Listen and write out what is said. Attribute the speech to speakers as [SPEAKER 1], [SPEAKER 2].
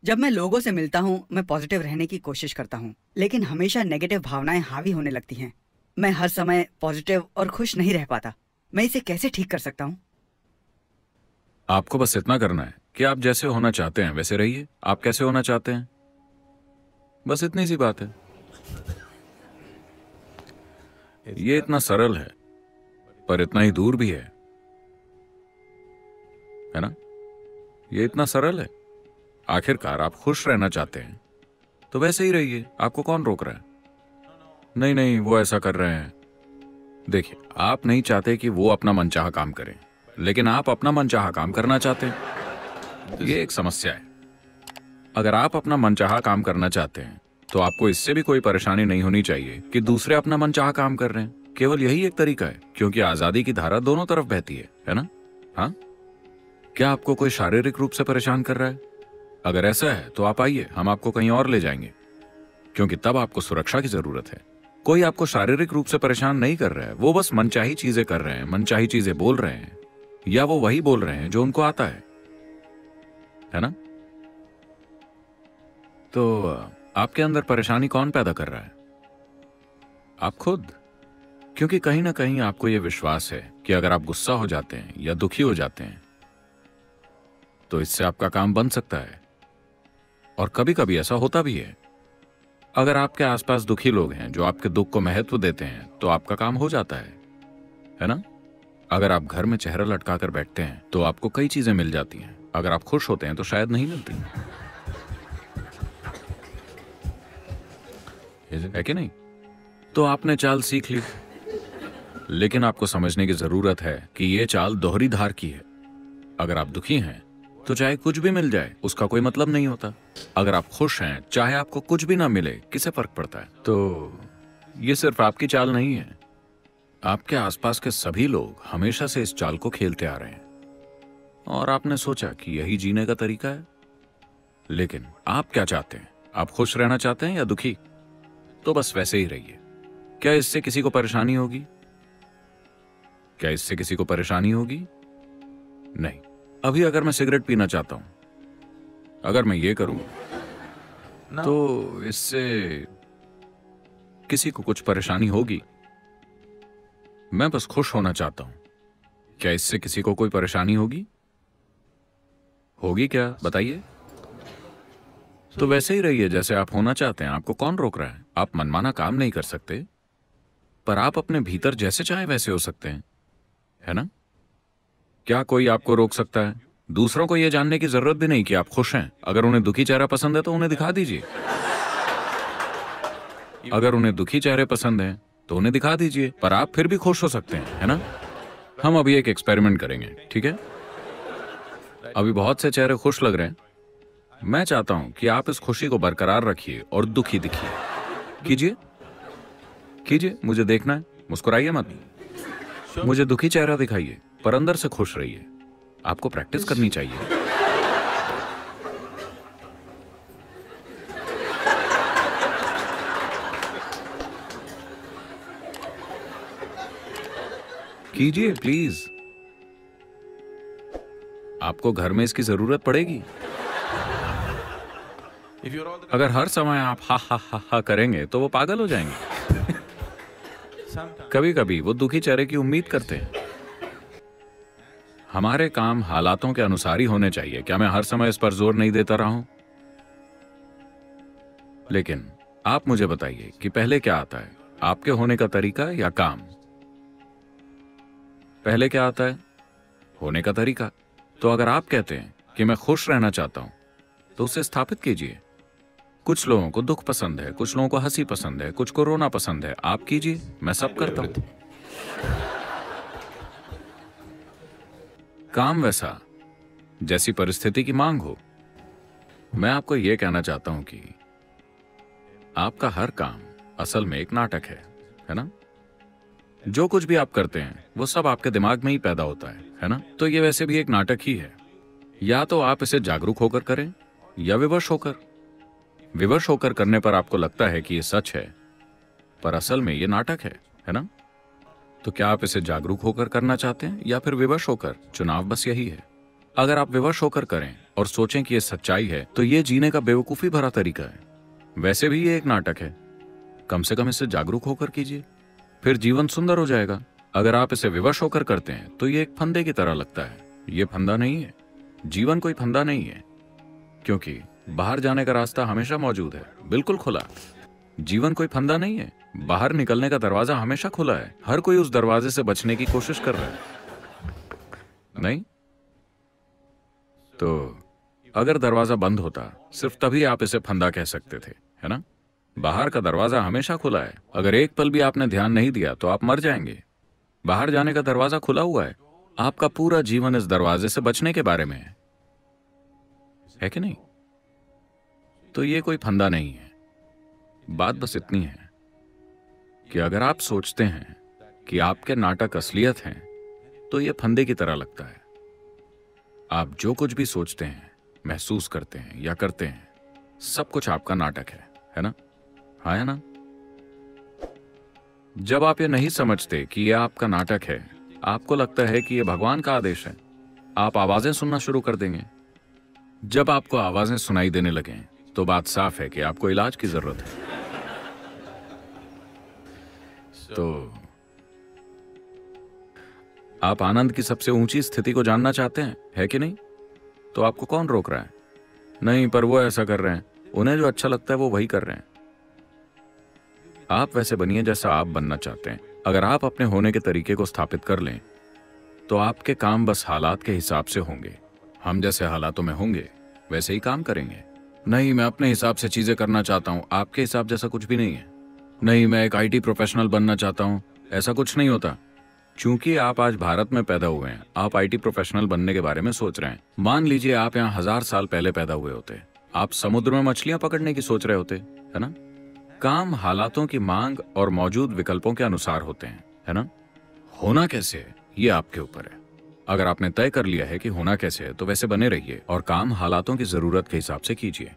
[SPEAKER 1] जब मैं लोगों से मिलता हूँ, मैं पॉजिटिव रहने की कोशिश करता हूँ, लेकिन हमेशा नेगेटिव भावनाएं हावी होने लगती हैं। मैं हर समय पॉजिटिव और खुश नहीं रह पाता। मैं इसे कैसे ठीक कर सकता हूँ?
[SPEAKER 2] आपको बस इतना करना है कि आप जैसे होना चाहते हैं वैसे रहिए। आप कैसे होना चाहते हैं, बस इतनी सी बात है। ये इतना सरल है, पर इतना ही दूर भी है ना? ये इतना सरल है। आखिरकार आप खुश रहना चाहते हैं तो वैसे ही रहिए। आपको कौन रोक रहा है? नहीं नहीं, वो ऐसा कर रहे हैं। देखिए, आप नहीं चाहते कि वो अपना मनचाहा काम करें, लेकिन आप अपना मनचाहा काम करना चाहते हैं। ये एक समस्या है। अगर आप अपना मनचाहा काम करना चाहते हैं तो आपको इससे भी कोई परेशानी नहीं होनी चाहिए कि दूसरे अपना मनचाहा काम कर रहे हैं। केवल यही एक तरीका है, क्योंकि आजादी की धारा दोनों तरफ बहती है ना? हाँ, क्या आपको कोई शारीरिक रूप से परेशान कर रहा है? अगर ऐसा है तो आप आइए, हम आपको कहीं और ले जाएंगे, क्योंकि तब आपको सुरक्षा की जरूरत है। कोई आपको शारीरिक रूप से परेशान नहीं कर रहा है, वो बस मनचाही चीजें कर रहे हैं, मनचाही चीजें बोल रहे हैं, या वो वही बोल रहे हैं जो उनको आता है ना? तो आपके अंदर परेशानी कौन पैदा कर रहा है? आप खुद। क्योंकि कहीं ना कहीं आपको यह विश्वास है कि अगर आप गुस्सा हो जाते हैं या दुखी हो जाते हैं तो इससे आपका काम बन सकता है, और कभी कभी ऐसा होता भी है। अगर आपके आसपास दुखी लोग हैं जो आपके दुख को महत्व देते हैं तो आपका काम हो जाता है ना? अगर आप घर में चेहरा लटका कर बैठते हैं तो आपको कई चीजें मिल जाती हैं। अगर आप खुश होते हैं तो शायद नहीं मिलती, है कि नहीं? तो आपने चाल सीख ली, लेकिन आपको समझने की जरूरत है कि यह चाल दोहरी धार की है। अगर आप दुखी हैं तो चाहे कुछ भी मिल जाए उसका कोई मतलब नहीं होता। अगर आप खुश हैं, चाहे आपको कुछ भी ना मिले, किसे फर्क पड़ता है? तो ये सिर्फ आपकी चाल नहीं है, आपके आसपास के सभी लोग हमेशा से इस चाल को खेलते आ रहे हैं, और आपने सोचा कि यही जीने का तरीका है। लेकिन आप क्या चाहते हैं? आप खुश रहना चाहते हैं या दुखी? तो बस वैसे ही रहिए। क्या इससे किसी को परेशानी होगी? क्या इससे किसी को परेशानी होगी? नहीं। अभी अगर मैं सिगरेट पीना चाहता हूं, अगर मैं ये करूं तो इससे किसी को कुछ परेशानी होगी? मैं बस खुश होना चाहता हूं, क्या इससे किसी को कोई परेशानी होगी? होगी क्या, बताइए? तो वैसे ही रहिए जैसे आप होना चाहते हैं। आपको कौन रोक रहा है? आप मनमाना काम नहीं कर सकते, पर आप अपने भीतर जैसे चाहे वैसे हो सकते हैं, है ना? क्या कोई आपको रोक सकता है? दूसरों को यह जानने की जरूरत भी नहीं कि आप खुश हैं। अगर उन्हें दुखी चेहरा पसंद है तो उन्हें दिखा दीजिए। अगर उन्हें दुखी चेहरे पसंद हैं तो उन्हें दिखा दीजिए, पर आप फिर भी खुश हो सकते हैं, है ना? हम अभी एक एक्सपेरिमेंट करेंगे, ठीक है? अभी बहुत से चेहरे खुश लग रहे हैं। मैं चाहता हूं कि आप इस खुशी को बरकरार रखिए और दुखी दिखिए। कीजिए कीजिए, मुझे देखना है। मुस्कुराइए मत, मुझे दुखी चेहरा दिखाइए, पर अंदर से खुश रहिए। आपको प्रैक्टिस करनी चाहिए। कीजिए प्लीज। आपको घर में इसकी जरूरत पड़ेगी। अगर हर समय आप हा हा हा हा करेंगे तो वो पागल हो जाएंगे। कभी कभी वो दुखी चेहरे की उम्मीद करते हैं। हमारे काम हालातों के अनुसार ही होने चाहिए। क्या मैं हर समय इस पर जोर नहीं देता रहा हूं? लेकिन आप मुझे बताइए कि पहले क्या आता है, आपके होने का तरीका या काम? पहले क्या आता है? होने का तरीका। तो अगर आप कहते हैं कि मैं खुश रहना चाहता हूं तो उसे स्थापित कीजिए। कुछ लोगों को दुख पसंद है, कुछ लोगों को हंसी पसंद है, कुछ को रोना पसंद है। आप कीजिए, मैं सब करता हूं। काम वैसा जैसी परिस्थिति की मांग हो। मैं आपको यह कहना चाहता हूं कि आपका हर काम असल में एक नाटक है ना? जो कुछ भी आप करते हैं वो सब आपके दिमाग में ही पैदा होता है ना? तो ये वैसे भी एक नाटक ही है। या तो आप इसे जागरूक होकर करें या विवश होकर। विवश होकर करने पर आपको लगता है कि ये सच है, पर असल में ये नाटक है ना? तो क्या आप इसे जागरूक होकर करना चाहते हैं या फिर विवश होकर? चुनाव बस यही है। अगर आप विवश होकर करें और सोचें कि ये सच्चाई है, तो ये जीने का बेवकूफी भरा तरीका है। वैसे भी ये एक नाटक है, कम से कम इससे जागरूक होकर कीजिए, फिर जीवन सुंदर हो जाएगा। अगर आप इसे विवश होकर करते हैं तो ये एक फंदे की तरह लगता है। ये फंदा नहीं है, जीवन कोई फंदा नहीं है, क्योंकि बाहर जाने का रास्ता हमेशा मौजूद है, बिल्कुल खुला। जीवन कोई फंदा नहीं है, बाहर निकलने का दरवाजा हमेशा खुला है। हर कोई उस दरवाजे से बचने की कोशिश कर रहा है, नहीं? तो अगर दरवाजा बंद होता, सिर्फ तभी आप इसे फंदा कह सकते थे, है ना? बाहर का दरवाजा हमेशा खुला है। अगर एक पल भी आपने ध्यान नहीं दिया तो आप मर जाएंगे। बाहर जाने का दरवाजा खुला हुआ है। आपका पूरा जीवन इस दरवाजे से बचने के बारे में है कि नहीं? तो ये कोई फंदा नहीं है। बात बस इतनी है कि अगर आप सोचते हैं कि आपके नाटक असलियत हैं, तो ये फंदे की तरह लगता है। आप जो कुछ भी सोचते हैं, महसूस करते हैं या करते हैं, सब कुछ आपका नाटक है ना? हाँ, है ना? जब आप ये नहीं समझते कि यह आपका नाटक है, आपको लगता है कि यह भगवान का आदेश है, आप आवाजें सुनना शुरू कर देंगे। जब आपको आवाजें सुनाई देने लगें, तो बात साफ है कि आपको इलाज की जरूरत है। तो आप आनंद की सबसे ऊंची स्थिति को जानना चाहते हैं, है कि नहीं? तो आपको कौन रोक रहा है? नहीं, पर वो ऐसा कर रहे हैं, उन्हें जो अच्छा लगता है वो वही कर रहे हैं। आप वैसे बनिए जैसा आप बनना चाहते हैं। अगर आप अपने होने के तरीके को स्थापित कर लें, तो आपके काम बस हालात के हिसाब से होंगे। हम जैसे हालातों में होंगे, वैसे ही काम करेंगे। नहीं, मैं अपने हिसाब से चीजें करना चाहता हूं, आपके हिसाब जैसा कुछ भी नहीं है। नहीं, मैं एक IT प्रोफेशनल बनना चाहता हूं, ऐसा कुछ नहीं होता। क्योंकि आप आज भारत में पैदा हुए हैं, आप IT प्रोफेशनल बनने के बारे में सोच रहे हैं। मान लीजिए आप यहाँ 1000 साल पहले पैदा हुए होते, आप समुद्र में मछलियां पकड़ने की सोच रहे होते, है ना? काम हालातों की मांग और मौजूद विकल्पों के अनुसार होते हैं, है ना? होना कैसे है, ये आपके ऊपर है। अगर आपने तय कर लिया है कि होना कैसे है, तो वैसे बने रहिए और काम हालातों की जरूरत के हिसाब से कीजिए।